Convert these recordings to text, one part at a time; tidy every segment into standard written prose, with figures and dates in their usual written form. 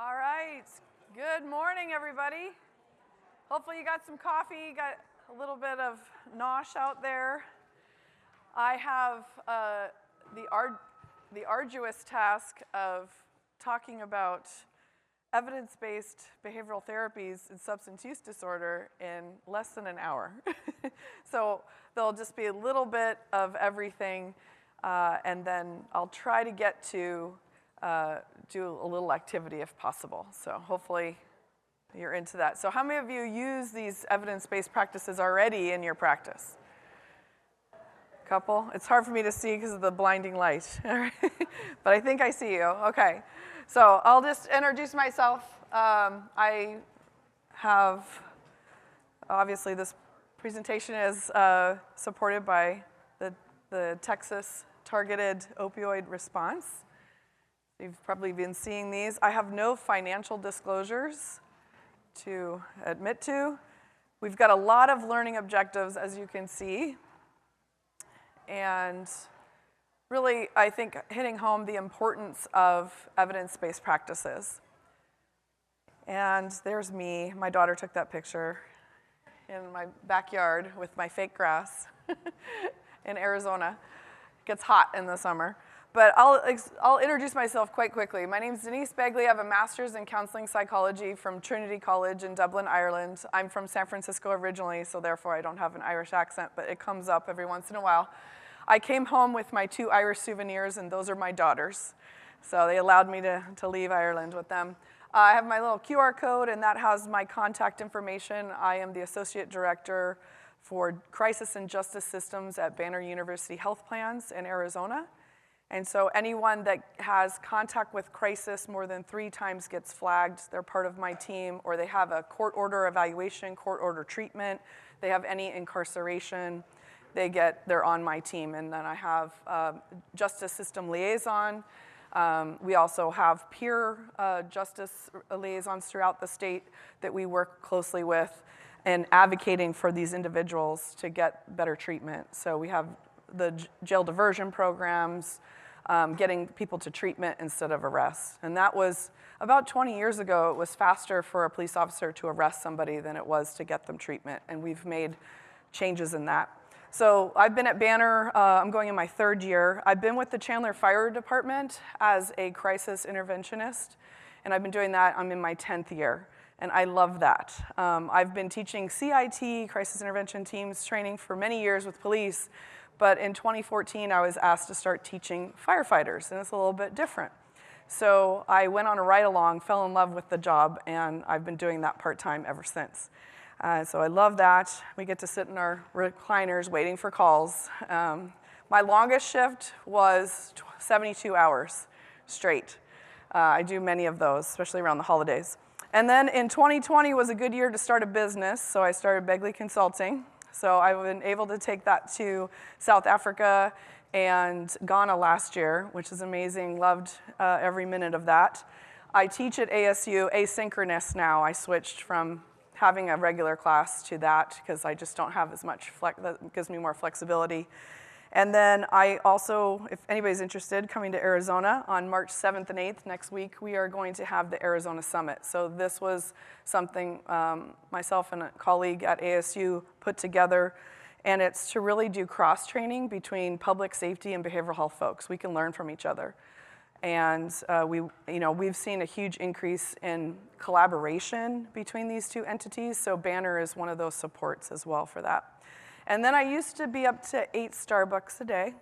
All right. Good morning, everybody. Hopefully you got some coffee, got a little bit of nosh out there. I have the arduous task of talking about evidence-based behavioral therapies in substance use disorder in less than an hour. So there'll just be a little bit of everything, and then I'll try to get to do a little activity if possible. So hopefully you're into that. So how many of you use these evidence-based practices already in your practice? Couple? It's hard for me to see because of the blinding light. But I think I see you. Okay. So I'll just introduce myself. I have, obviously this presentation is supported by the TxSUS targeted opioid response. You've probably been seeing these. I have no financial disclosures to admit to. We've got a lot of learning objectives, as you can see. And really, I think hitting home the importance of evidence-based practices. And there's me. My daughter took that picture in my backyard with my fake grass in Arizona. It gets hot in the summer. But I'll introduce myself quite quickly. My name's Denise Beagley. I have a master's in counseling psychology from Trinity College in Dublin, Ireland. I'm from San Francisco originally, so therefore I don't have an Irish accent, but it comes up every once in a while. I came home with my 2 Irish souvenirs, and those are my daughters. So they allowed me to leave Ireland with them. I have my little QR code, and that has my contact information. I am the Associate Director for Crisis and Justice Systems at Banner University Health Plans in Arizona. And so anyone that has contact with crisis more than 3 times gets flagged. They're part of my team, or they have a court order evaluation, court order treatment. They have any incarceration. They're on my team. And then I have justice system liaison. We also have peer justice liaisons throughout the state that we work closely with and advocating for these individuals to get better treatment. So we have the jail diversion programs, getting people to treatment instead of arrest. And that was about 20 years ago. It was faster for a police officer to arrest somebody than it was to get them treatment. And we've made changes in that. So I've been at Banner, I'm going in my 3rd year. I've been with the Chandler Fire Department as a crisis interventionist. And I've been doing that, I'm in my 10th year. And I love that. I've been teaching CIT, crisis intervention teams training for many years with police. But in 2014, I was asked to start teaching firefighters, and it's a little bit different. So I went on a ride-along, fell in love with the job, and I've been doing that part-time ever since. So I love that. We get to sit in our recliners waiting for calls. My longest shift was 72 hours straight. I do many of those, especially around the holidays. And then in 2020 was a good year to start a business, so I started Beagley Consulting. So I've been able to take that to South Africa and Ghana last year, which is amazing. Loved every minute of that. I teach at ASU asynchronous now. I switched from having a regular class to that because I just don't have as much that gives me more flexibility. And then I also, if anybody's interested, coming to Arizona on March 7th and 8th next week, we are going to have the Arizona Summit. So this was something myself and a colleague at ASU put together, and it's to really do cross-training between public safety and behavioral health folks. We can learn from each other. And we've seen a huge increase in collaboration between these 2 entities, so Banner is one of those supports as well for that. And then I used to be up to 8 Starbucks a day.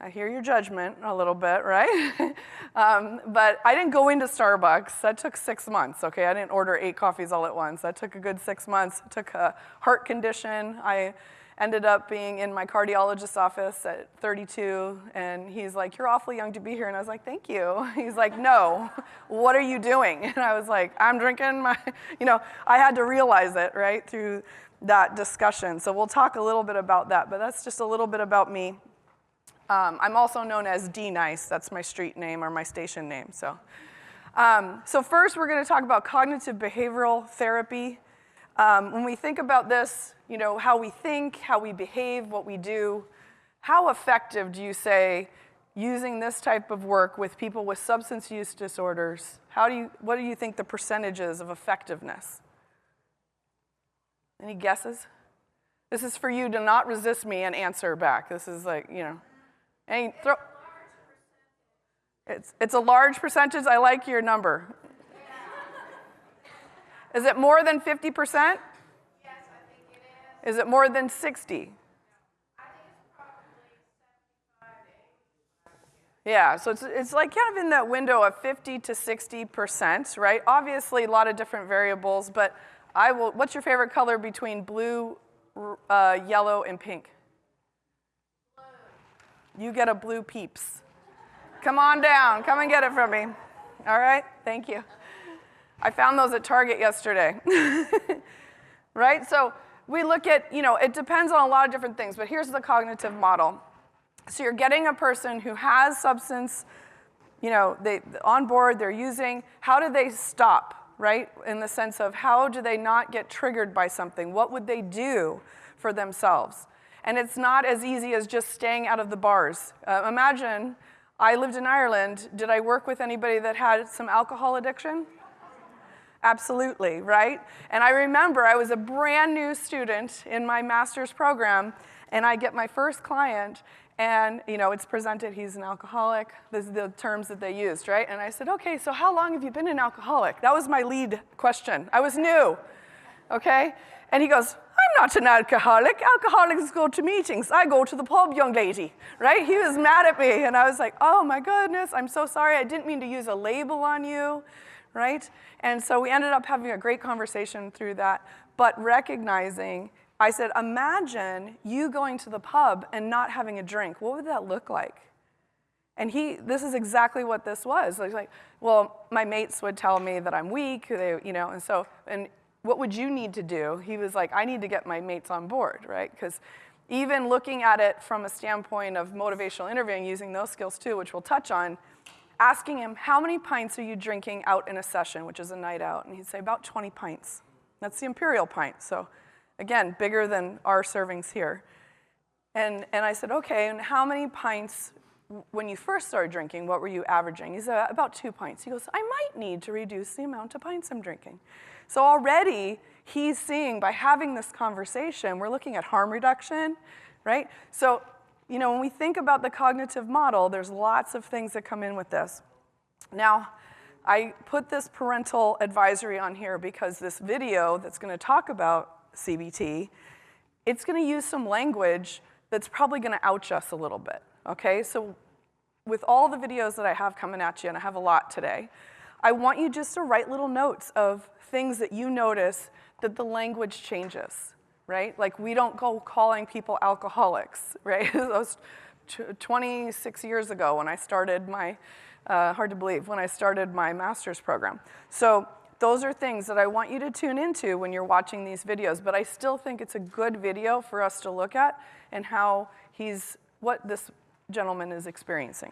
I hear your judgment a little bit, right? But I didn't go into Starbucks. That took 6 months, okay? I didn't order 8 coffees all at once. That took a good 6 months. It took a heart condition. I ended up being in my cardiologist's office at 32, and he's like, "You're awfully young to be here." And I was like, "Thank you." He's like, "No, what are you doing?" And I was like, "I'm drinking my," I had to realize it, right, through that discussion. So we'll talk a little bit about that, but that's just a little bit about me. I'm also known as D Nice. That's my street name or my station name. So first we're going to talk about cognitive behavioral therapy. When we think about this, how we think, how we behave, what we do, how effective do you say using this type of work with people with substance use disorders, what do you think the percentage is of effectiveness? Any guesses? This is for you to not resist me and answer back. This is like, it's a large percentage. I like your number. Is it more than 50%? Yes, I think it is. Is it more than 60? I think it's probably 75 to 80%. Yeah, so it's like kind of in that window of 50 to 60%, right? Obviously, a lot of different variables, but what's your favorite color between blue, yellow, and pink? Blue. You get a blue Peeps. Come on down. Come and get it from me. All right? Thank you. I found those at Target yesterday. Right? So we look at, it depends on a lot of different things, but here's the cognitive model. So you're getting a person who has substance, they on board, they're using. How do they stop, right? In the sense of how do they not get triggered by something? What would they do for themselves? And it's not as easy as just staying out of the bars. Imagine, I lived in Ireland. Did I work with anybody that had some alcohol addiction? Absolutely, right? And I remember I was a brand new student in my master's program, and I get my first client, and it's presented, he's an alcoholic. This is the terms that they used, right? And I said, okay, so how long have you been an alcoholic? That was my lead question. I was new, okay? And he goes, I'm not an alcoholic. Alcoholics go to meetings. I go to the pub, young lady, right? He was mad at me, and I was like, oh my goodness, I'm so sorry. I didn't mean to use a label on you, right? And so we ended up having a great conversation through that, but recognizing, I said, imagine you going to the pub and not having a drink. What would that look like? And this is exactly what this was. Like, well, my mates would tell me that I'm weak, and what would you need to do? He was like, I need to get my mates on board, right? Because even looking at it from a standpoint of motivational interviewing, using those skills too, which we'll touch on, asking him, how many pints are you drinking out in a session, which is a night out? And he'd say, about 20 pints. That's the imperial pint. So again, bigger than our servings here. And I said, okay, and how many pints, when you first started drinking, what were you averaging? He said, about 2 pints. He goes, I might need to reduce the amount of pints I'm drinking. So already, he's seeing, by having this conversation, we're looking at harm reduction, right? So, when we think about the cognitive model, there's lots of things that come in with this. Now, I put this parental advisory on here because this video that's going to talk about CBT, it's going to use some language that's probably going to ouch us a little bit, okay? So with all the videos that I have coming at you, and I have a lot today, I want you just to write little notes of things that you notice that the language changes. Right? Like we don't go calling people alcoholics, right? That was 26 years ago when I started my, hard to believe, when I started my master's program. So those are things that I want you to tune into when you're watching these videos, but I still think it's a good video for us to look at and what this gentleman is experiencing.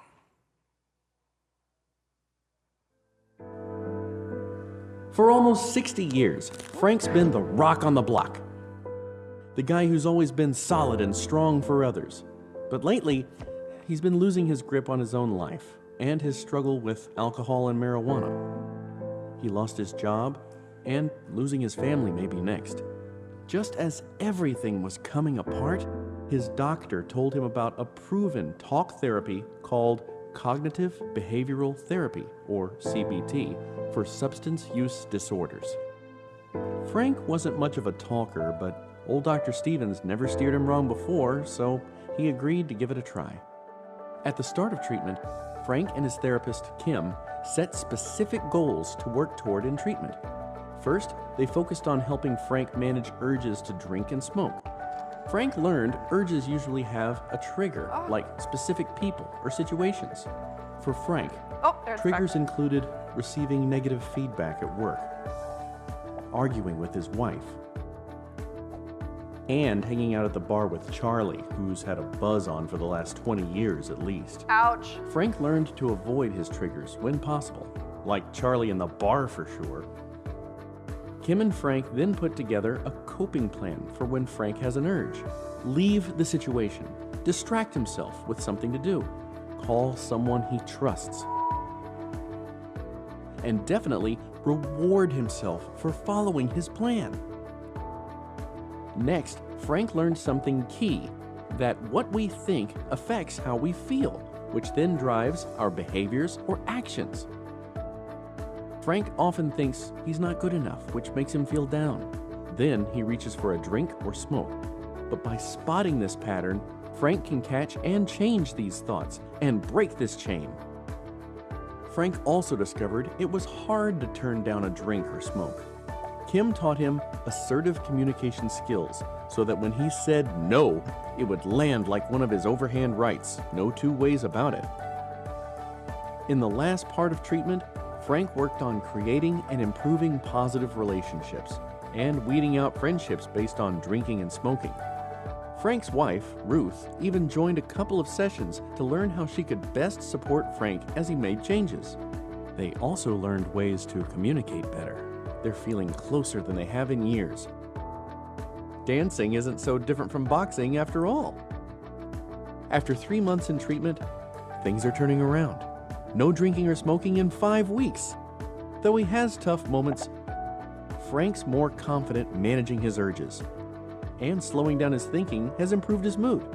For almost 60 years, Frank's been the rock on the block. The guy who's always been solid and strong for others. But lately, he's been losing his grip on his own life and his struggle with alcohol and marijuana. He lost his job, and losing his family may be next. Just as everything was coming apart, his doctor told him about a proven talk therapy called Cognitive Behavioral Therapy, or CBT, for substance use disorders. Frank wasn't much of a talker, but old Dr. Stevens never steered him wrong before, so he agreed to give it a try. At the start of treatment, Frank and his therapist, Kim, set specific goals to work toward in treatment. First, they focused on helping Frank manage urges to drink and smoke. Frank learned urges usually have a trigger, like specific people or situations. For Frank, triggers included receiving negative feedback at work, arguing with his wife, and hanging out at the bar with Charlie, who's had a buzz on for the last 20 years at least. Ouch. Frank learned to avoid his triggers when possible, like Charlie in the bar for sure. Kim and Frank then put together a coping plan for when Frank has an urge. Leave the situation. Distract himself with something to do. call someone he trusts. And definitely reward himself for following his plan. Next, Frank learned something key, that what we think affects how we feel, which then drives our behaviors or actions. Frank often thinks he's not good enough, which makes him feel down. Then he reaches for a drink or smoke. But by spotting this pattern, Frank can catch and change these thoughts and break this chain. Frank also discovered it was hard to turn down a drink or smoke. Kim taught him assertive communication skills so that when he said no, it would land like one of his overhand rights, no two ways about it. In the last part of treatment, Frank worked on creating and improving positive relationships and weeding out friendships based on drinking and smoking. Frank's wife, Ruth, even joined a couple of sessions to learn how she could best support Frank as he made changes. They also learned ways to communicate better. They're feeling closer than they have in years. Dancing isn't so different from boxing after all. After 3 months in treatment, things are turning around. No drinking or smoking in 5 weeks. Though he has tough moments, Frank's more confident managing his urges. And slowing down his thinking has improved his mood.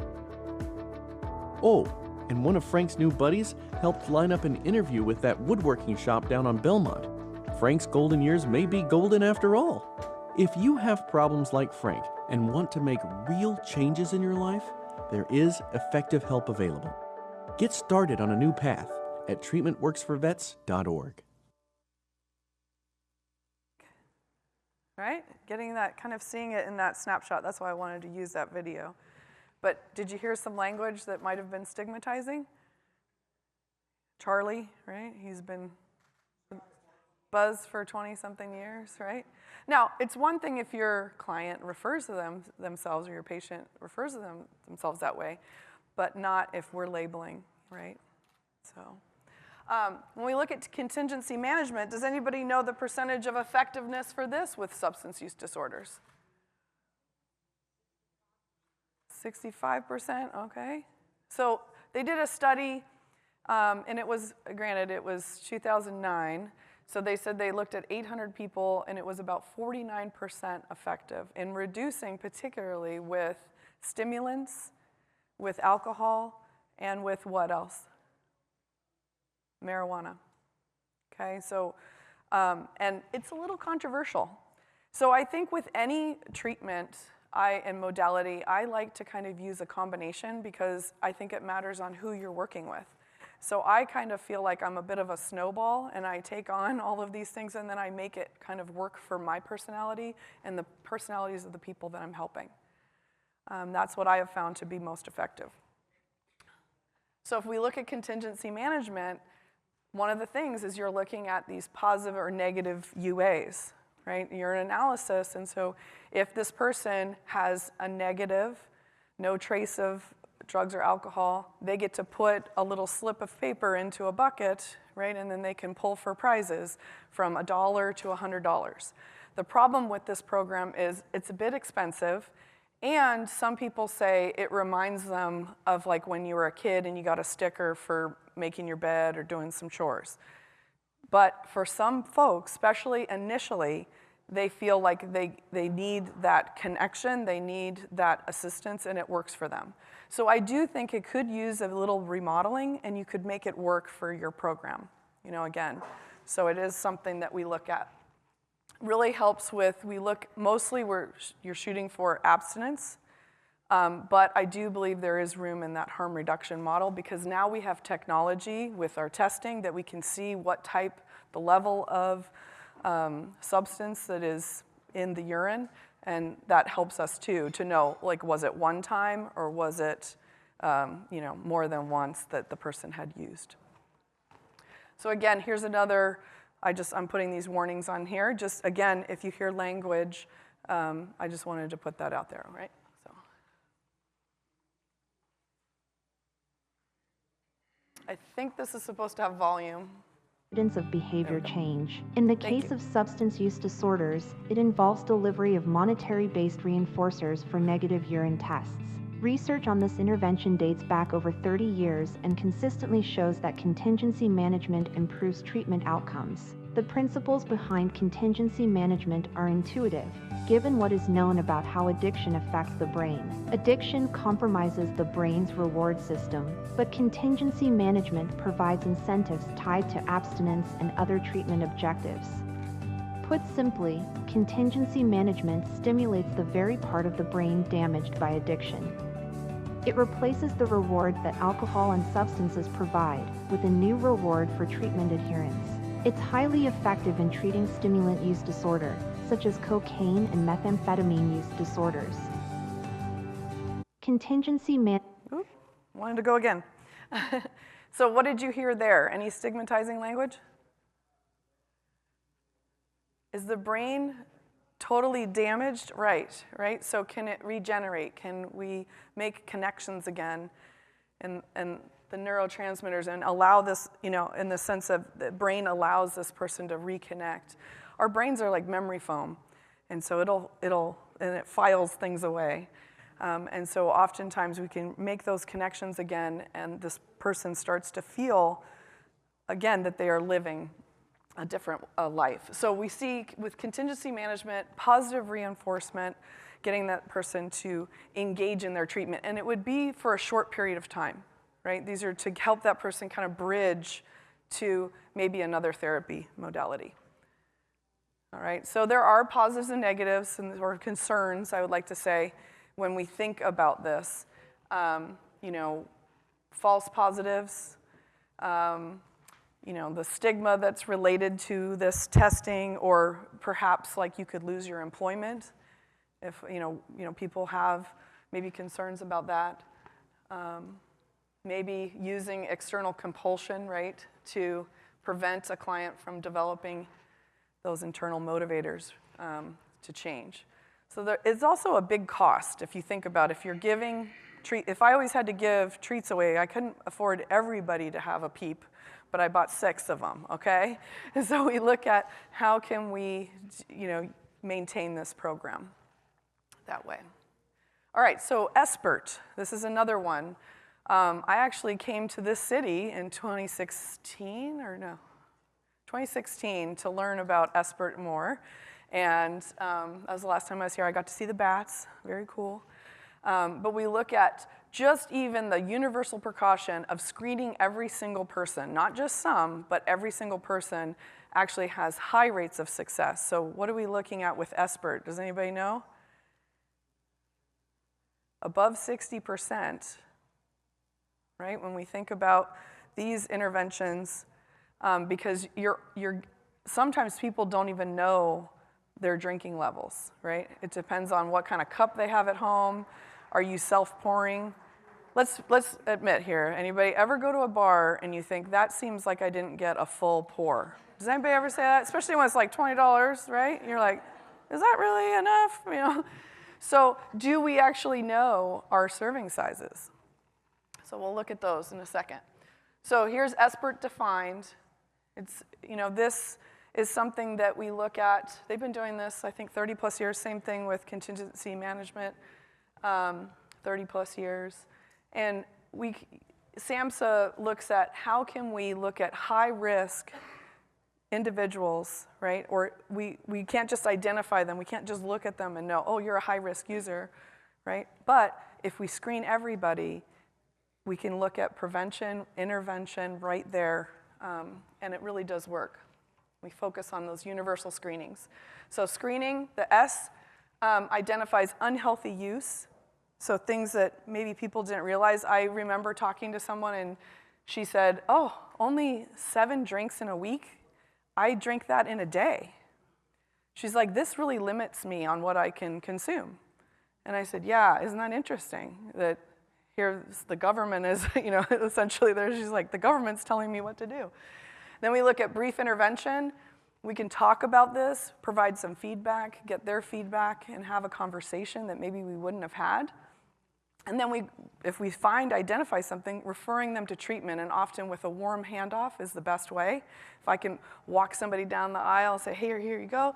Oh, and one of Frank's new buddies helped line up an interview with that woodworking shop down on Belmont. Frank's golden years may be golden after all. If you have problems like Frank and want to make real changes in your life, there is effective help available. Get started on a new path at treatmentworksforvets.org. Right? Getting that, kind of seeing it in that snapshot. That's why I wanted to use that video. But did you hear some language that might have been stigmatizing? Charlie, right? He's been buzzed for 20-something years, right? Now, it's one thing if your client refers to themselves or your patient refers to themselves that way, but not if we're labeling, right? So. When we look at contingency management, does anybody know the percentage of effectiveness for this with substance use disorders? 65%, okay. So they did a study, and it was, granted, it was 2009. So they said they looked at 800 people, and it was about 49% effective in reducing, particularly with stimulants, with alcohol, and with what else? Marijuana. Okay, so, and it's a little controversial. So I think with any treatment and modality, I like to kind of use a combination because I think it matters on who you're working with. So I kind of feel like I'm a bit of a snowball, and I take on all of these things, and then I make it kind of work for my personality and the personalities of the people that I'm helping. That's what I have found to be most effective. So if we look at contingency management, one of the things is you're looking at these positive or negative UAs, right? You're an analysis, and so if this person has a negative, no trace of drugs or alcohol, they get to put a little slip of paper into a bucket, right? And then they can pull for prizes from $1 to $100. The problem with this program is it's a bit expensive, and some people say it reminds them of like when you were a kid and you got a sticker for making your bed or doing some chores. But for some folks, especially initially, they feel like they need that connection, they need that assistance, and it works for them. So I do think it could use a little remodeling, and you could make it work for your program, you know, again. So it is something that we look at. Really helps with, we look, mostly you're shooting for abstinence, but I do believe there is room in that harm reduction model because now we have technology with our testing that we can see what type, the level of substance that is in the urine, and that helps us too to know, like, was it one time or was it, you know, more than once that the person had used. So again, here's another. I'm putting these warnings on here. Just again, if you hear language, I just wanted to put that out there, right? So, I think this is supposed to have volume. Evidence of behavior change. In the case of substance use disorders, it involves delivery of monetary-based reinforcers for negative urine tests. Research on this intervention dates back over 30 years and consistently shows that contingency management improves treatment outcomes. The principles behind contingency management are intuitive, given what is known about how addiction affects the brain. Addiction compromises the brain's reward system, but contingency management provides incentives tied to abstinence and other treatment objectives. Put simply, contingency management stimulates the very part of the brain damaged by addiction. It replaces the reward that alcohol and substances provide with a new reward for treatment adherence. It's highly effective in treating stimulant use disorder, such as cocaine and methamphetamine use disorders. Contingency Wanted to go again. So what did you hear there? Any stigmatizing language? Is the brain totally damaged? Right. So can it regenerate? Can we make connections again? And the neurotransmitters and allow this, in the sense of the brain allows this person to reconnect. Our brains are like memory foam, and so it files things away. And so oftentimes we can make those connections again, and this person starts to feel, again, that they are living a different life. So we see with contingency management, positive reinforcement, getting that person to engage in their treatment. And it would be for a short period of time, right? These are to help that person kind of bridge to maybe another therapy modality. All right, so there are positives and negatives or concerns, I would like to say, when we think about this. False positives, the stigma that's related to this testing, or perhaps like you could lose your employment if people have maybe concerns about that. Maybe using external compulsion, right, to prevent a client from developing those internal motivators to change. So it's also a big cost if you think about if you're giving if I always had to give treats away, I couldn't afford everybody to have a PEEP, but I bought 6 of them, okay? And so we look at how can we, maintain this program that way. All right, so ESPERT, this is another one. I actually came to this city in 2016 to learn about ESPERT more. And that was the last time I was here. I got to see the bats, very cool. But we look at just even the universal precaution of screening every single person, not just some, but every single person actually has high rates of success. So what are we looking at with ESPERT? Does anybody know? Above 60%, right? When we think about these interventions, because sometimes people don't even know their drinking levels, right? It depends on what kind of cup they have at home. Are you self-pouring? Let's admit here, anybody ever go to a bar and you think, that seems like I didn't get a full pour? Does anybody ever say that? Especially when it's like $20, right? You're like, is that really enough? So do we actually know our serving sizes? So we'll look at those in a second. So here's ESPERT defined. It's, this is something that we look at. They've been doing this, I think, 30 plus years. Same thing with contingency management, 30 plus years. And SAMHSA looks at how can we look at high risk individuals, right? Or we can't just identify them. We can't just look at them and know, oh, you're a high risk user, right? But if we screen everybody, we can look at prevention, intervention right there, and it really does work. We focus on those universal screenings. So screening, the S, identifies unhealthy use. So things that maybe people didn't realize. I remember talking to someone and she said, oh, only 7 drinks in a week? I drink that in a day. She's like, this really limits me on what I can consume. And I said, yeah, isn't that interesting? That here the government is, essentially there, she's like, the government's telling me what to do. Then we look at brief intervention. We can talk about this, provide some feedback, get their feedback, and have a conversation that maybe we wouldn't have had. And then if we identify something, referring them to treatment, and often with a warm handoff is the best way. If I can walk somebody down the aisle and say, hey, here you go,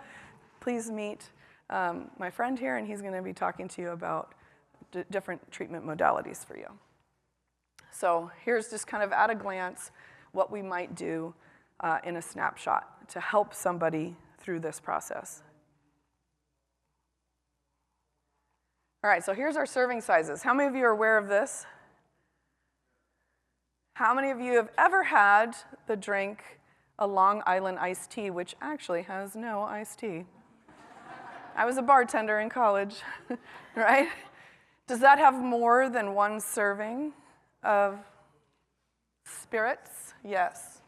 please meet my friend here, and he's going to be talking to you about different treatment modalities for you. So here's just kind of at a glance what we might do in a snapshot to help somebody through this process. All right, so here's our serving sizes. How many of you are aware of this? How many of you have ever had the drink a Long Island iced tea, which actually has no iced tea? I was a bartender in college, right? Does that have more than one serving of spirits? Yes.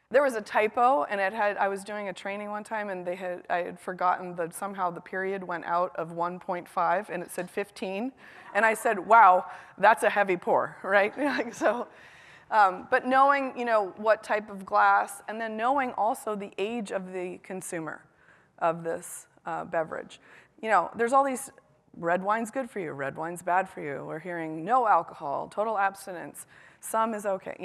There was a typo, and I was doing a training one time, and I had forgotten that somehow the period went out of 1.5, and it said 15. And I said, wow, that's a heavy pour, right? But knowing, what type of glass, and then knowing also the age of the consumer of this beverage. There's all these, red wine's good for you, red wine's bad for you. We're hearing no alcohol, total abstinence, some is okay,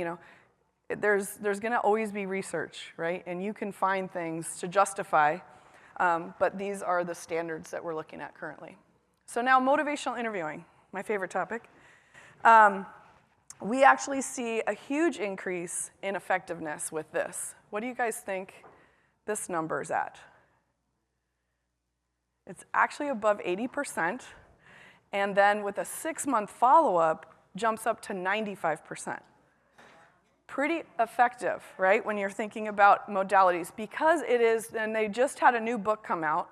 There's going to always be research, right? And you can find things to justify, but these are the standards that we're looking at currently. So now motivational interviewing, my favorite topic. We actually see a huge increase in effectiveness with this. What do you guys think this number's at? It's actually above 80%, and then with a 6-month follow-up, jumps up to 95%. Pretty effective, right, when you're thinking about modalities. Because it is, and they just had a new book come out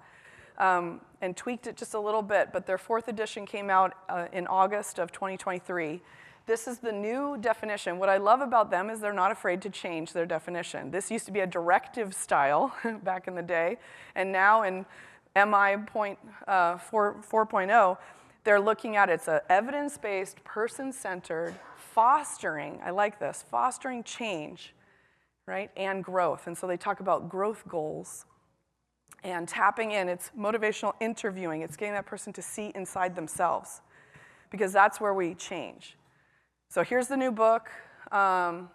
and tweaked it just a little bit, but their 4th edition came out in August of 2023. This is the new definition. What I love about them is they're not afraid to change their definition. This used to be a directive style back in the day, and now in MI 4.0, they're looking at it's an evidence-based, person-centered, fostering, I like this, fostering change, right, and growth. And so they talk about growth goals and tapping in. It's motivational interviewing. It's getting that person to see inside themselves because that's where we change. So here's the new book, and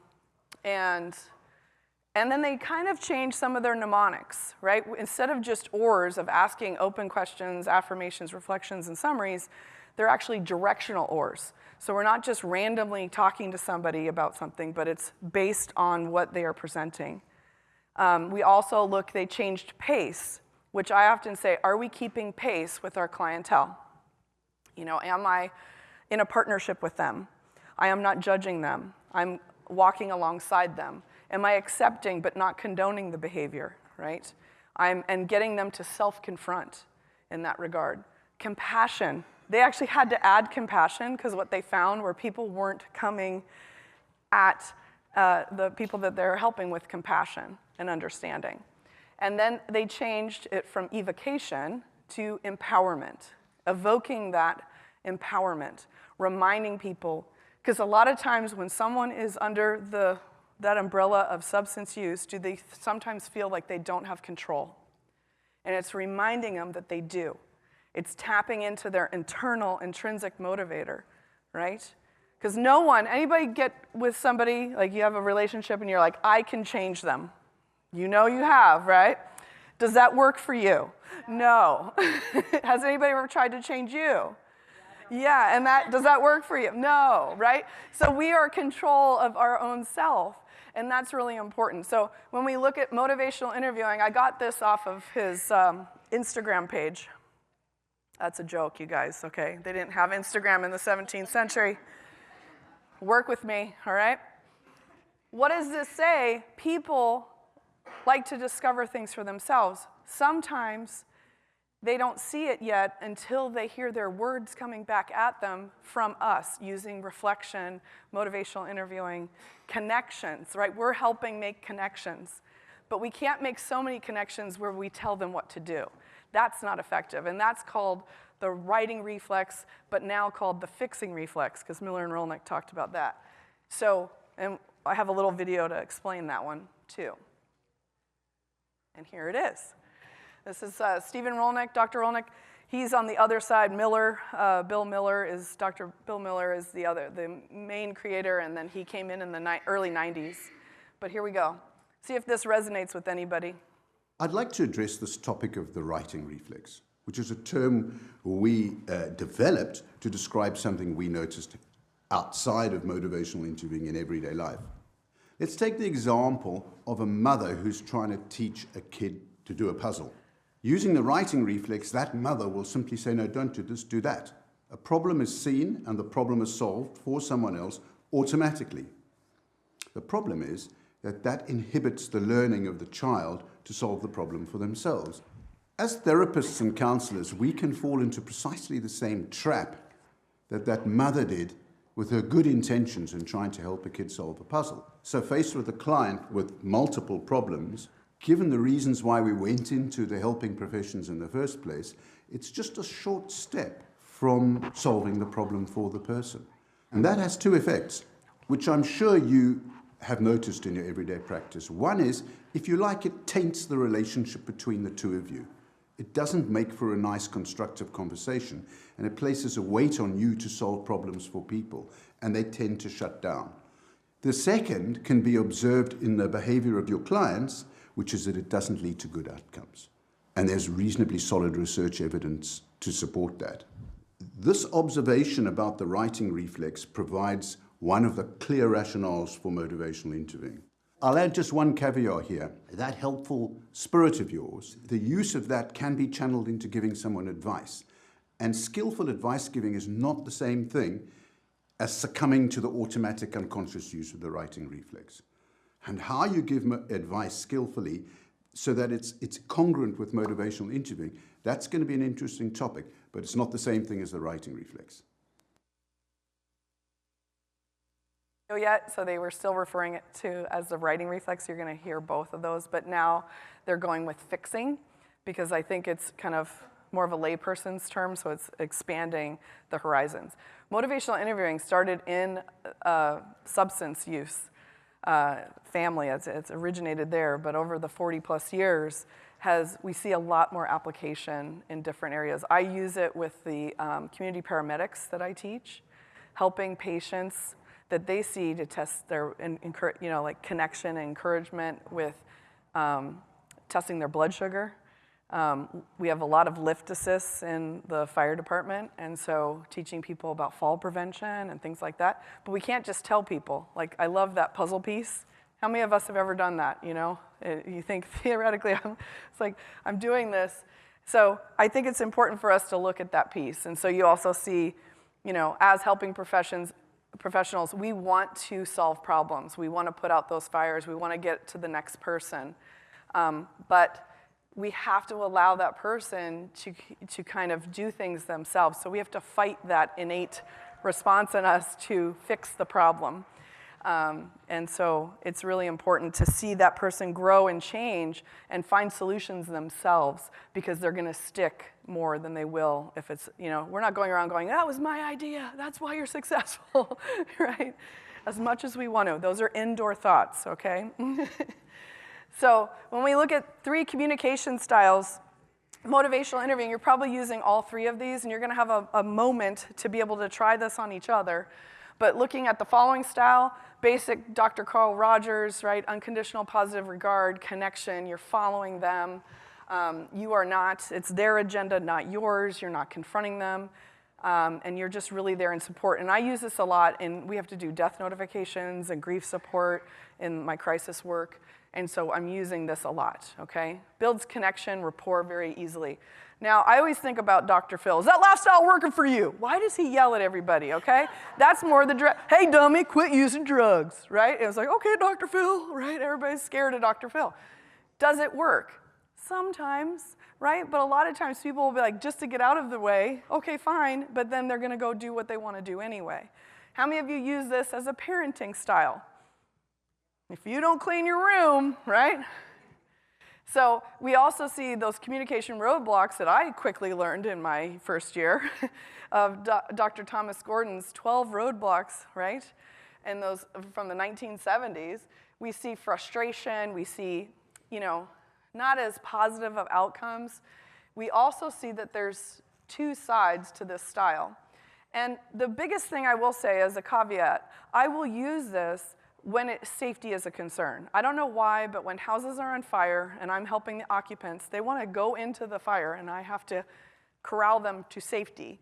then they kind of change some of their mnemonics, right? Instead of just ors of asking open questions, affirmations, reflections, and summaries, they're actually directional ors. So we're not just randomly talking to somebody about something, but it's based on what they are presenting. We also they changed pace, which I often say, are we keeping pace with our clientele? Am I in a partnership with them? I am not judging them. I'm walking alongside them. Am I accepting but not condoning the behavior, right? And getting them to self-confront in that regard. Compassion. They actually had to add compassion because what they found were people weren't coming at the people that they're helping with compassion and understanding. And then they changed it from evocation to empowerment, evoking that empowerment, reminding people, because a lot of times when someone is under that umbrella of substance use, do they sometimes feel like they don't have control? And it's reminding them that they do. It's tapping into their internal, intrinsic motivator, right? Because anybody get with somebody, like you have a relationship and you're like, I can change them. You have, right? Does that work for you? No. Has anybody ever tried to change you? Yeah, and does that work for you? No, right? So we are in control of our own self, and that's really important. So when we look at motivational interviewing, I got this off of his Instagram page. That's a joke, you guys, okay? They didn't have Instagram in the 17th century. Work with me, all right? What does this say? People like to discover things for themselves. Sometimes they don't see it yet until they hear their words coming back at them from us using reflection, motivational interviewing, connections, right? We're helping make connections. But we can't make so many connections where we tell them what to do. That's not effective. And that's called the writing reflex, but now called the fixing reflex, because Miller and Rolnick talked about that. So, and I have a little video to explain that one, too. And here it is. This is Stephen Rolnick, Dr. Rolnick. He's on the other side. Miller, Dr. Bill Miller is the main creator, and then he came in the early 90s. But here we go. See if this resonates with anybody. I'd like to address this topic of the writing reflex, which is a term we developed to describe something we noticed outside of motivational interviewing in everyday life. Let's take the example of a mother who's trying to teach a kid to do a puzzle. Using the writing reflex, that mother will simply say, no, don't do this, do that. A problem is seen and the problem is solved for someone else automatically. The problem is that that inhibits the learning of the child to solve the problem for themselves. As therapists and counselors, we can fall into precisely the same trap that that mother did with her good intentions in trying to help a kid solve a puzzle. So faced with a client with multiple problems, given the reasons why we went into the helping professions in the first place, it's just a short step from solving the problem for the person. And that has two effects, which I'm sure you have noticed in your everyday practice. One is, if you like, it taints the relationship between the two of you. It doesn't make for a nice, constructive conversation, and it places a weight on you to solve problems for people, and they tend to shut down. The second can be observed in the behavior of your clients, which is that it doesn't lead to good outcomes. And there's reasonably solid research evidence to support that. This observation about the writing reflex provides one of the clear rationales for motivational interviewing. I'll add just one caveat here. That helpful spirit of yours, the use of that can be channeled into giving someone advice. And skillful advice giving is not the same thing as succumbing to the automatic unconscious use of the writing reflex. And how you give advice skillfully so that it's congruent with motivational interviewing, that's going to be an interesting topic, but it's not the same thing as the writing reflex. Yet, so they were still referring it to as the writing reflex. You're going to hear both of those, but now they're going with fixing, because I think it's kind of more of a layperson's term, so it's expanding the horizons. Motivational interviewing started in substance use family. It's originated there, but over the 40 plus years, we see a lot more application in different areas. I use it with the community paramedics that I teach, helping patients that they see to test their like connection and encouragement with testing their blood sugar. We have a lot of lift assists in the fire department, and so teaching people about fall prevention and things like that. But we can't just tell people. Like, I love that puzzle piece. How many of us have ever done that, you know? You think theoretically, it's like, I'm doing this. So I think it's important for us to look at that piece. And so you also see, you know, as helping professionals, we want to solve problems. We want to put out those fires. We want to get to the next person. But we have to allow that person to kind of do things themselves. So we have to fight that innate response in us to fix the problem. And so it's really important to see that person grow and change and find solutions themselves, because they're going to stick more than they will if it's, you know, we're not going around going, that was my idea, that's why you're successful, right? As much as we want to. Those are indoor thoughts, okay? So when we look at 3 communication styles, motivational interviewing, you're probably using all 3 of these, and you're going to have a moment to be able to try this on each other. But looking at the following style, basic Dr. Carl Rogers, right? Unconditional positive regard, connection, you're following them. You are not, it's their agenda, not yours. You're not confronting them. And you're just really there in support. And I use this a lot, and we have to do death notifications and grief support in my crisis work. And so I'm using this a lot, okay? Builds connection, rapport very easily. Now, I always think about Dr. Phil. Is that lifestyle working for you? Why does he yell at everybody, okay? That's more the, hey, dummy, quit using drugs, right? It was like, okay, Dr. Phil, right? Everybody's scared of Dr. Phil. Does it work? Sometimes, right? But a lot of times people will be like, just to get out of the way, okay, fine, but then they're going to go do what they want to do anyway. How many of you use this as a parenting style? If you don't clean your room, right? So we also see those communication roadblocks that I quickly learned in my first year of Dr. Thomas Gordon's 12 roadblocks, right? And those from the 1970s. We see frustration. We see, you know, not as positive of outcomes. We also see that there's 2 sides to this style. And the biggest thing I will say as a caveat, I will use this when safety is a concern. I don't know why, but when houses are on fire and I'm helping the occupants, they want to go into the fire and I have to corral them to safety.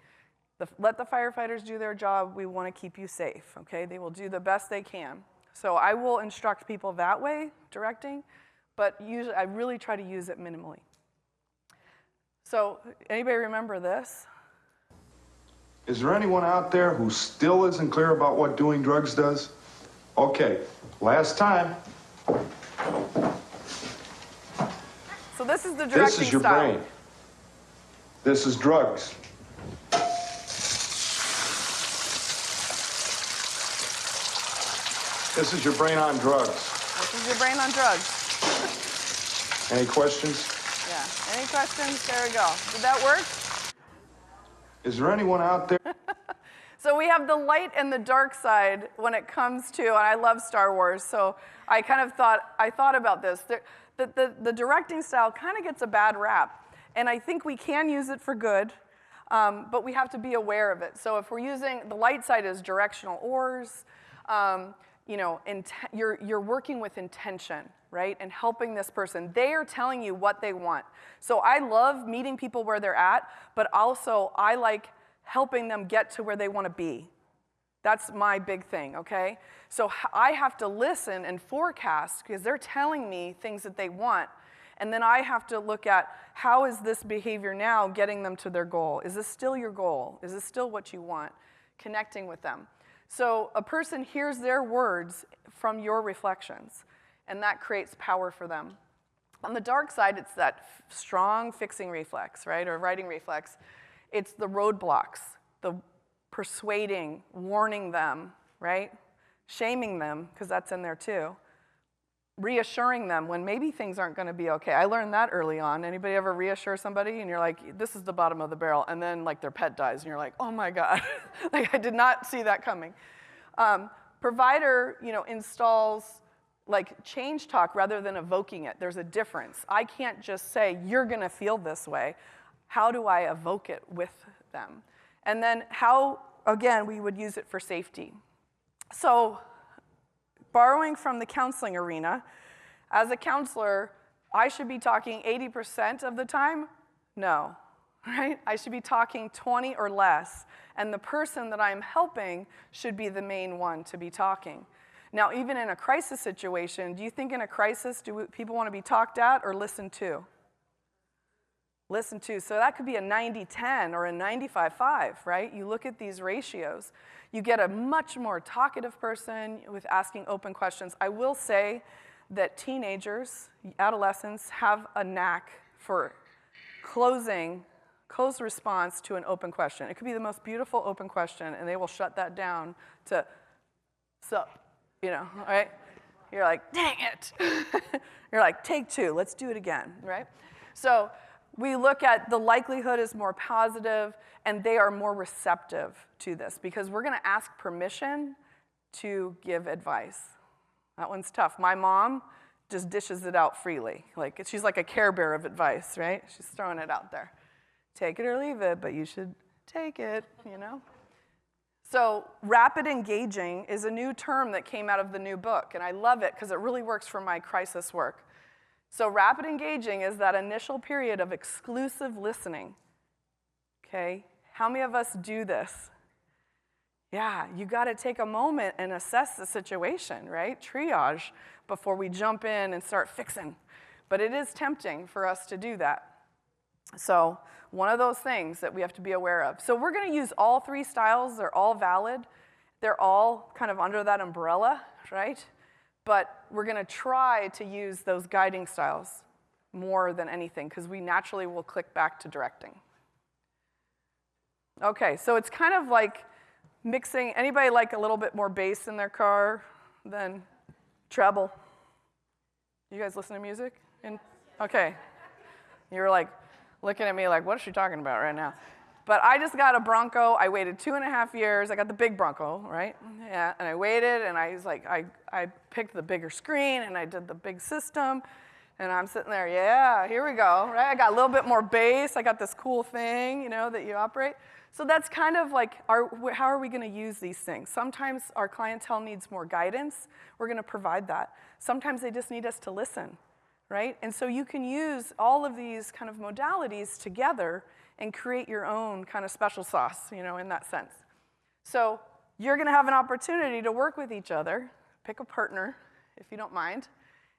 Let the firefighters do their job. We want to keep you safe, okay? They will do the best they can. So I will instruct people that way, directing, but usually I really try to use it minimally. So anybody remember this? Is there anyone out there who still isn't clear about what doing drugs does? Okay, last time. So this is the directing This is your style. brain. This is drugs. This is your brain on drugs. This is your brain on drugs. Any questions? Yeah, any questions? There we go. Did that work? Is there anyone out there? So we have the light and the dark side when it comes to, and I love Star Wars, so I kind of thought about this. The directing style kind of gets a bad rap, and I think we can use it for good, but we have to be aware of it. So if we're using, the light side is directional oars, you know, you're working with intention, right, and helping this person. They are telling you what they want. So I love meeting people where they're at, but also I like helping them get to where they want to be. That's my big thing, okay? So I have to listen and forecast because they're telling me things that they want, and then I have to look at how is this behavior now getting them to their goal? Is this still your goal? Is this still what you want? Connecting with them. So a person hears their words from your reflections, and that creates power for them. On the dark side, it's that strong fixing reflex, right, or writing reflex. It's the roadblocks, the persuading, warning them, right, shaming them, because that's in there too, reassuring them when maybe things aren't going to be okay. I learned that early on. Anybody ever reassure somebody and you're like, this is the bottom of the barrel, and then like their pet dies and you're like, oh my God, like I did not see that coming. Provider, you know, installs like change talk rather than evoking it. There's a difference. I can't just say, you're going to feel this way. How do I evoke it with them? And then how, again, we would use it for safety. So borrowing from the counseling arena, as a counselor, I should be talking 80% of the time? No, right? I should be talking 20 or less. And the person that I'm helping should be the main one to be talking. Now, even in a crisis situation, do you think in a crisis, do people want to be talked at or listened to? Listen to. So that could be a 90-10 or a 95-5, right? You look at these ratios. You get a much more talkative person with asking open questions. I will say that teenagers, adolescents, have a knack for closed response to an open question. It could be the most beautiful open question, and they will shut that down to, sup, you know, right? You're like, dang it. You're like, take two, let's do it again, right? So we look at the likelihood is more positive, and they are more receptive to this because we're going to ask permission to give advice. That one's tough. My mom just dishes it out freely. Like she's like a Care Bear of advice, right? She's throwing it out there. Take it or leave it, but you should take it, you know? So rapid engaging is a new term that came out of the new book, and I love it because it really works for my crisis work. So rapid engaging is that initial period of exclusive listening, okay? How many of us do this? Yeah, you got to take a moment and assess the situation, right? Triage before we jump in and start fixing. But it is tempting for us to do that. So one of those things that we have to be aware of. So we're going to use all three styles. They're all valid. They're all kind of under that umbrella, right? But we're going to try to use those guiding styles more than anything because we naturally will click back to directing. Okay, so it's kind of like mixing. Anybody like a little bit more bass in their car than treble? You guys listen to music? Okay. You're like looking at me like, what is she talking about right now? But I just got a Bronco. I waited 2.5 years. I got the big Bronco, right? Yeah, and I waited, and I was like, I picked the bigger screen, and I did the big system, and I'm sitting there, yeah, here we go, right? I got a little bit more bass. I got this cool thing, you know, that you operate. So that's kind of like, how are we going to use these things? Sometimes our clientele needs more guidance. We're going to provide that. Sometimes they just need us to listen, right? And so you can use all of these kind of modalities together and create your own kind of special sauce, in that sense. So you're going to have an opportunity to work with each other, pick a partner, if you don't mind,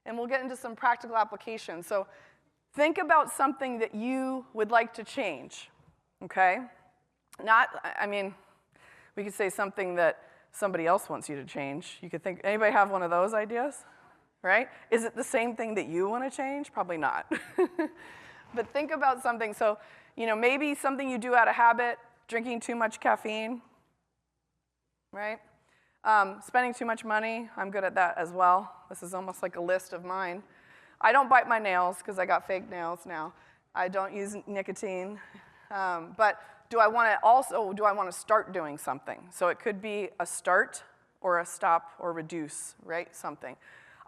and we'll get into some practical applications. So think about something that you would like to change, okay? We could say something that somebody else wants you to change. You could think, anybody have one of those ideas, right? Is it the same thing that you want to change? Probably not. But think about something. So, maybe something you do out of habit, drinking too much caffeine, right? Spending too much money. I'm good at that as well. This is almost like a list of mine. I don't bite my nails because I got fake nails now. I don't use nicotine. But do I want to start doing something? So it could be a start or a stop or reduce, right? Something.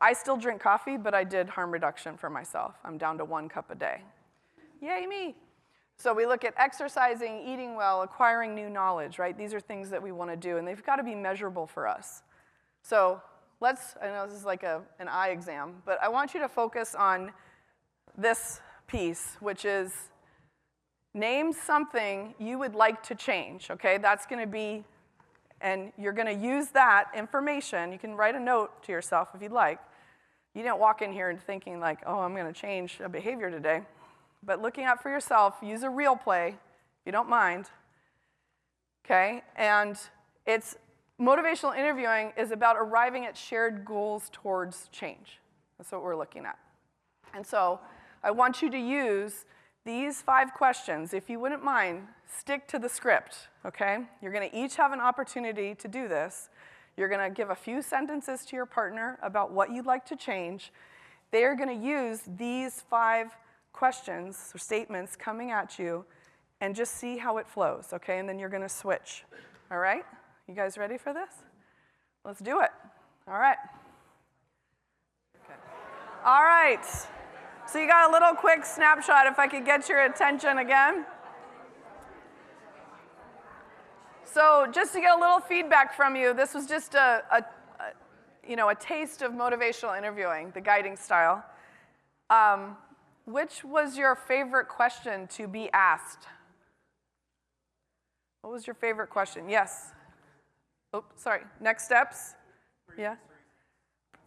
I still drink coffee, but I did harm reduction for myself. I'm down to 1 cup a day. Yay, me. So we look at exercising, eating well, acquiring new knowledge, right? These are things that we want to do, and they've got to be measurable for us. So I know this is like an eye exam, but I want you to focus on this piece, which is name something you would like to change, okay? That's going to be, and you're going to use that information. You can write a note to yourself if you'd like. You didn't walk in here and thinking like, oh, I'm going to change a behavior today. But looking out for yourself, use a real play, if you don't mind, okay? And motivational interviewing is about arriving at shared goals towards change. That's what we're looking at. And so I want you to use these 5 questions. If you wouldn't mind, stick to the script, okay? You're going to each have an opportunity to do this. You're going to give a few sentences to your partner about what you'd like to change. They are going to use these 5 questions or statements coming at you and just see how it flows, okay? And then you're going to switch, all right? You guys ready for this? Let's do it. All right. Okay. All right. So you got a little quick snapshot if I could get your attention again. So just to get a little feedback from you, this was just a taste of motivational interviewing, the guiding style. Which was your favorite question to be asked? What was your favorite question? Yes. Oh, sorry. Next steps? Yeah.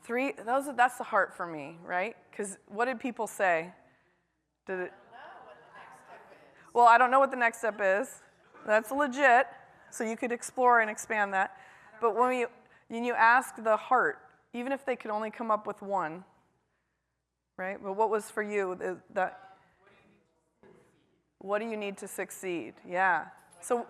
3. That's the heart for me, right? Because what did people say? Well, I don't know what the next step is. That's legit. So you could explore and expand that. But when you ask the heart, even if they could only come up with one, right? But what was for you what do you need to succeed? Yeah. So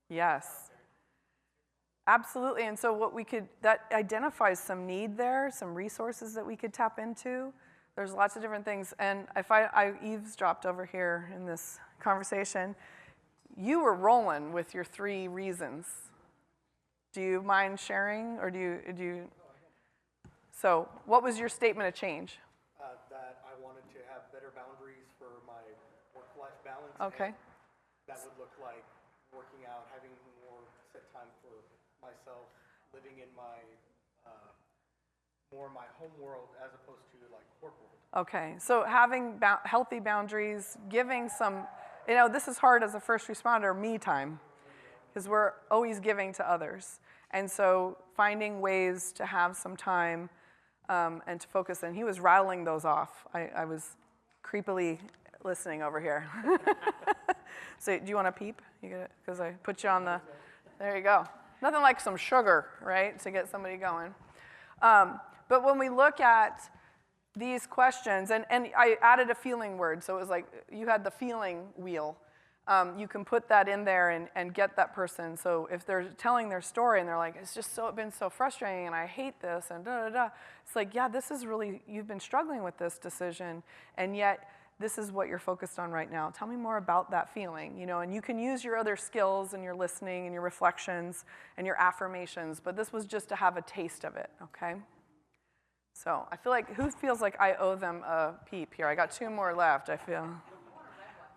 yes. Absolutely. And so that identifies some need there, some resources that we could tap into. There's lots of different things. And if I eavesdropped over here in this conversation, you were rolling with your 3 reasons. Do you mind sharing, or do you? So, what was your statement of change? That I wanted to have better boundaries for my work-life balance. Okay. That would look like working out, having more set time for myself, living in my more my home world as opposed to like work world. Okay. So having healthy boundaries, giving some. This is hard as a first responder, me time, because we're always giving to others. And so finding ways to have some time and to focus. And he was rattling those off. I was creepily listening over here. So do you want to peep? You get it? Because I put you on the, there you go. Nothing like some sugar, right, to get somebody going. But when we look at these questions, and I added a feeling word, so it was like you had the feeling wheel. You can put that in there and get that person. So if they're telling their story and they're like, it's just been so frustrating and I hate this and da-da-da, it's like, yeah, this is really, you've been struggling with this decision and yet this is what you're focused on right now. Tell me more about that feeling, and you can use your other skills and your listening and your reflections and your affirmations, but this was just to have a taste of it, okay? So I feel like, who feels like I owe them a peep here? I got 2 more left, I feel.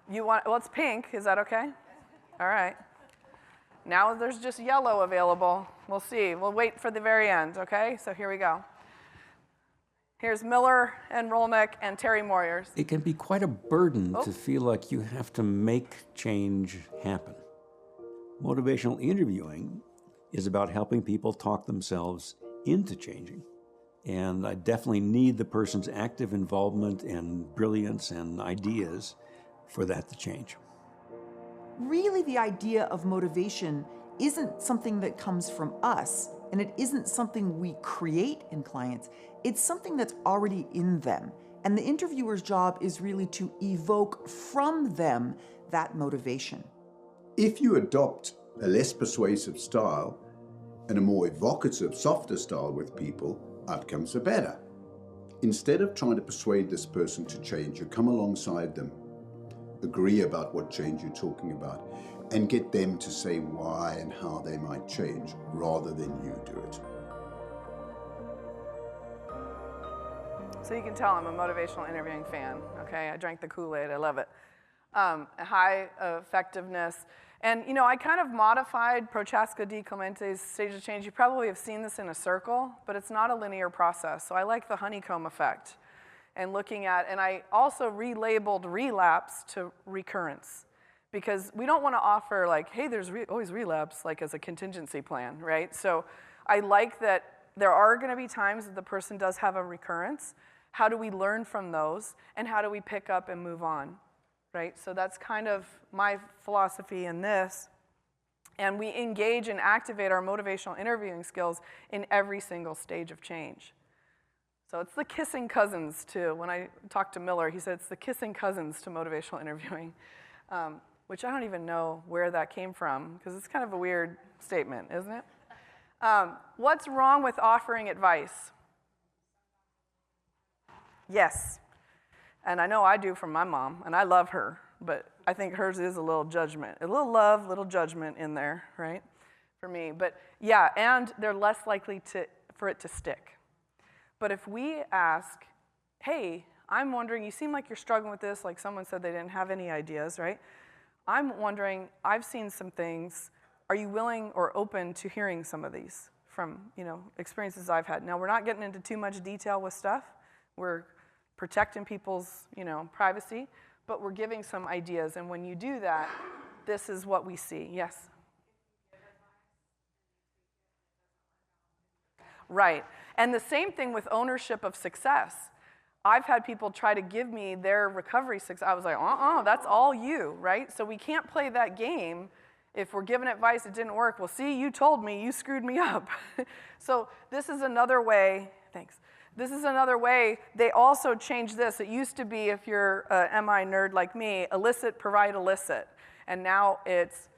Well, it's pink, is that okay? All right. Now there's just yellow available. We'll see, we'll wait for the very end, okay? So here we go. Here's Miller and Rolnick and Terry Moyers. It can be quite a burden to feel like you have to make change happen. Motivational interviewing is about helping people talk themselves into changing. And I definitely need the person's active involvement and brilliance and ideas for that to change. Really, the idea of motivation isn't something that comes from us, and it isn't something we create in clients. It's something that's already in them. And the interviewer's job is really to evoke from them that motivation. If you adopt a less persuasive style and a more evocative, softer style with people, outcomes are better. Instead of trying to persuade this person to change, you come alongside them, agree about what change you're talking about, and get them to say why and how they might change rather than you do it. So you can tell I'm a motivational interviewing fan, okay? I drank the Kool-Aid, I love it. High effectiveness. And you know, I kind of modified Prochaska Di Clemente's stage of change. You probably have seen this in a circle, but it's not a linear process. So I like the honeycomb effect and looking at, and I also relabeled relapse to recurrence, because we don't want to offer like, hey, there's always relapse, like as a contingency plan, right? So I like that there are going to be times that the person does have a recurrence. How do we learn from those, and how do we pick up and move on, right? So that's kind of my philosophy in this. And we engage and activate our motivational interviewing skills in every single stage of change. So it's the kissing cousins too. When I talked to Miller, he said it's the kissing cousins to motivational interviewing, which I don't even know where that came from, because it's kind of a weird statement, isn't it? What's wrong with offering advice? Yes. And I know I do from my mom, and I love her, but I think hers is a little judgment. A little love, little judgment in there, right, for me. But yeah, and they're less likely for it to stick. But if we ask, hey, I'm wondering, you seem like you're struggling with this, like someone said they didn't have any ideas, right? I'm wondering, I've seen some things. Are you willing or open to hearing some of these from, you know, experiences I've had? Now, we're not getting into too much detail with stuff. We're protecting people's, you know, privacy, but we're giving some ideas. And when you do that, this is what we see. Yes? Right. And the same thing with ownership of success. I've had people try to give me their recovery success. I was like, that's all you, right? So we can't play that game. If we're giving advice, it didn't work. Well, see, you told me, you screwed me up. So this is another way, thanks. This is another way. They also changed this. It used to be, if you're an MI nerd like me, elicit, provide, elicit. And now it's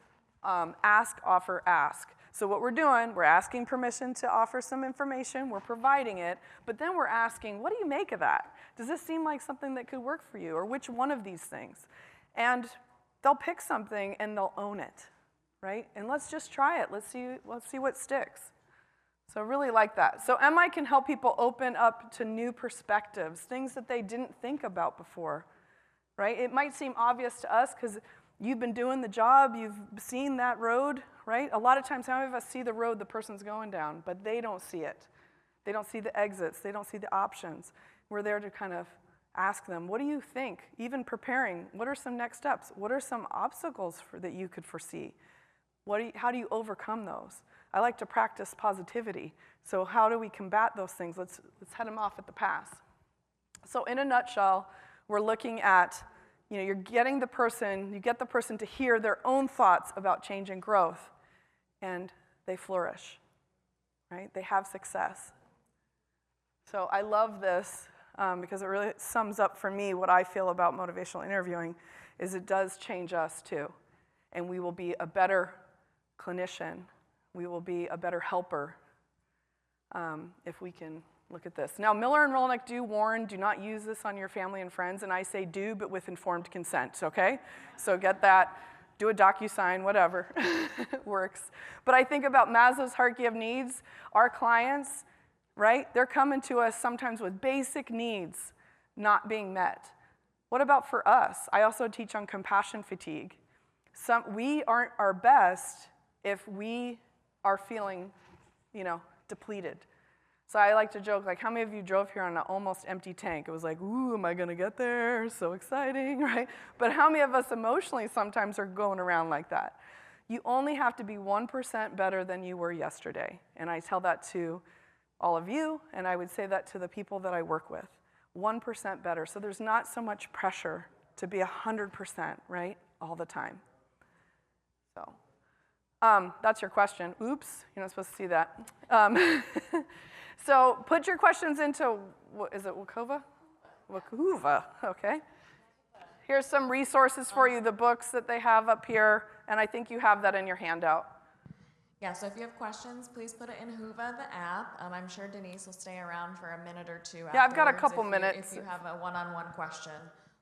ask, offer, ask. So what we're doing, we're asking permission to offer some information, we're providing it, but then we're asking, what do you make of that? Does this seem like something that could work for you, or which one of these things? And they'll pick something and they'll own it, right? And let's just try it. Let's see what sticks. So I really like that. So MI can help people open up to new perspectives, things that they didn't think about before, right? It might seem obvious to us because you've been doing the job, you've seen that road, right? A lot of times, how many of us see the road the person's going down, but they don't see it. They don't see the exits. They don't see the options. We're there to kind of ask them, what do you think? Even preparing, what are some next steps? What are some obstacles that you could foresee? How do you overcome those? I like to practice positivity. So how do we combat those things? Let's head them off at the pass. So in a nutshell, we're looking at, you get the person to hear their own thoughts about change and growth, and they flourish, right? They have success. So I love this because it really sums up for me what I feel about motivational interviewing, is it does change us too. And we will be a better clinician. We will be a better helper if we can look at this. Now, Miller and Rolnick do warn, do not use this on your family and friends, and I say do, but with informed consent, okay? So get that, do a DocuSign, whatever, works. But I think about Maslow's hierarchy of needs. Our clients, right, they're coming to us sometimes with basic needs not being met. What about for us? I also teach on compassion fatigue. We aren't our best if we are feeling, depleted. So I like to joke, like, how many of you drove here on an almost empty tank? It was like, ooh, am I gonna get there? So exciting, right? But how many of us emotionally sometimes are going around like that? You only have to be 1% better than you were yesterday. And I tell that to all of you, and I would say that to the people that I work with. 1% better. So there's not so much pressure to be 100%, right, all the time. So that's your question. Oops, you're not supposed to see that. So put your questions into, what is it, Wacova? Wacova, okay. Here's some resources for you, the books that they have up here, and I think you have that in your handout. Yeah, so if you have questions, please put it in Whova, the app. I'm sure Denise will stay around for a minute or two Yeah, I've got a afterwards couple minutes. If you have a one-on-one question.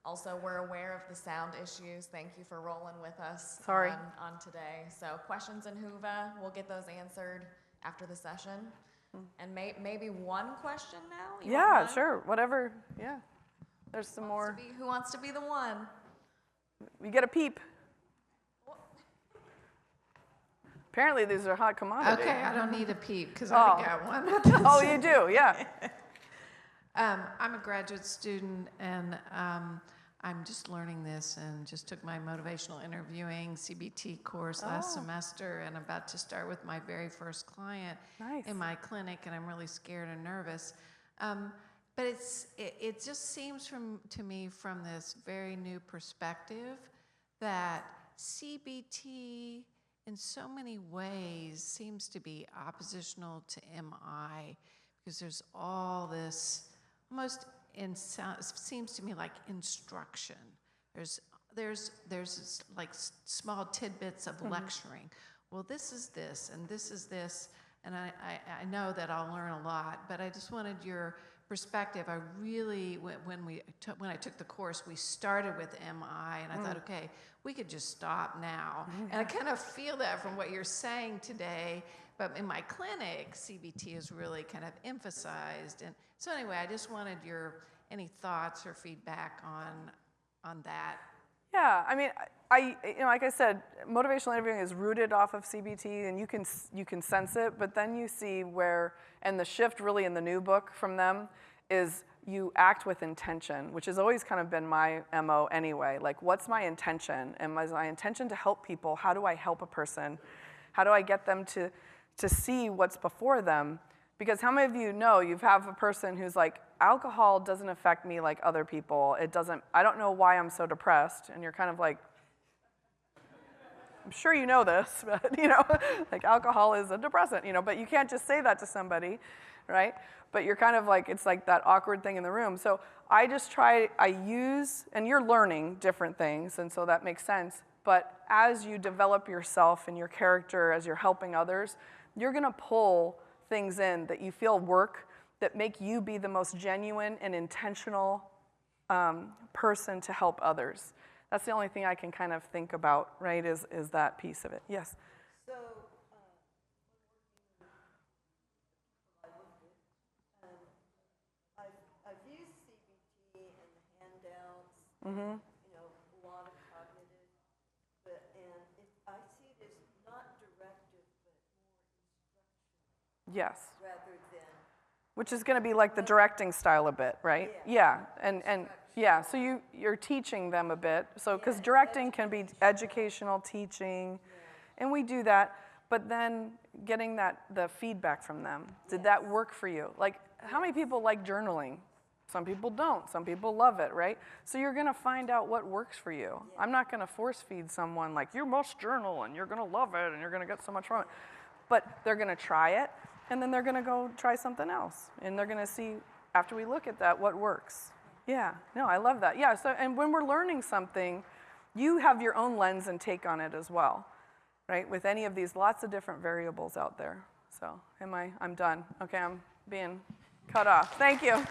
Also, we're aware of the sound issues. Thank you for rolling with us on today. So questions in Whova, we'll get those answered after the session. And maybe one question now? You want one? Sure, whatever, yeah. There's some more. Who wants to be the one? You get a peep. Apparently these are hot commodities. Okay, I don't need a peep because I already got one. Oh, you do, yeah. I'm a graduate student, and I'm just learning this and just took my motivational interviewing CBT course last semester, and I'm about to start with my very first client in my clinic, and I'm really scared and nervous. But it just seems to me from this very new perspective that CBT in so many ways seems to be oppositional to MI, because there's all this almost seems to me like instruction. There's like small tidbits of lecturing. Well, this is this, and this is this, and I know that I'll learn a lot, but I just wanted your perspective. I really, when I took the course, we started with MI, and I thought, okay, we could just stop now. And I kind of feel that from what you're saying today, but in my clinic, CBT is really kind of emphasized. And so anyway, I just wanted any thoughts or feedback on that. Yeah, I mean, like I said, motivational interviewing is rooted off of CBT, and you can sense it, but then you see where, and the shift really in the new book from them is you act with intention, which has always kind of been my MO anyway. Like, what's my intention? And is my intention to help people? How do I help a person? How do I get them to see what's before them? Because how many of you know you have a person who's like, alcohol doesn't affect me like other people. I don't know why I'm so depressed. And you're kind of like, I'm sure you know this, but like alcohol is a depressant, but you can't just say that to somebody, right? But you're kind of like, it's like that awkward thing in the room. So I use, and you're learning different things, and so that makes sense. But as you develop yourself and your character, as you're helping others, you're gonna pull things in that you feel work, that make you be the most genuine and intentional person to help others. That's the only thing I can kind of think about, right, is that piece of it. Yes? So, I've used CBT and the handouts, a lot of cognitive, I see it as not directive, but more instruction. Yes. Rather than. Which is going to be like the directing style a bit, right? Yeah, and yeah, so you're teaching them a bit. So, because directing can be educational, teaching, and we do that, but then getting the feedback from them. Did that work for you? Like, how many people like journaling? Some people don't. Some people love it, right? So you're going to find out what works for you. I'm not going to force feed someone like, you must journal, and you're going to love it, and you're going to get so much from it. But they're going to try it, and then they're going to go try something else. And they're going to see, after we look at that, what works. Yeah, no, I love that. Yeah, so, and when we're learning something, you have your own lens and take on it as well, right? With any of these, lots of different variables out there. So, I'm done. Okay, I'm being cut off. Thank you.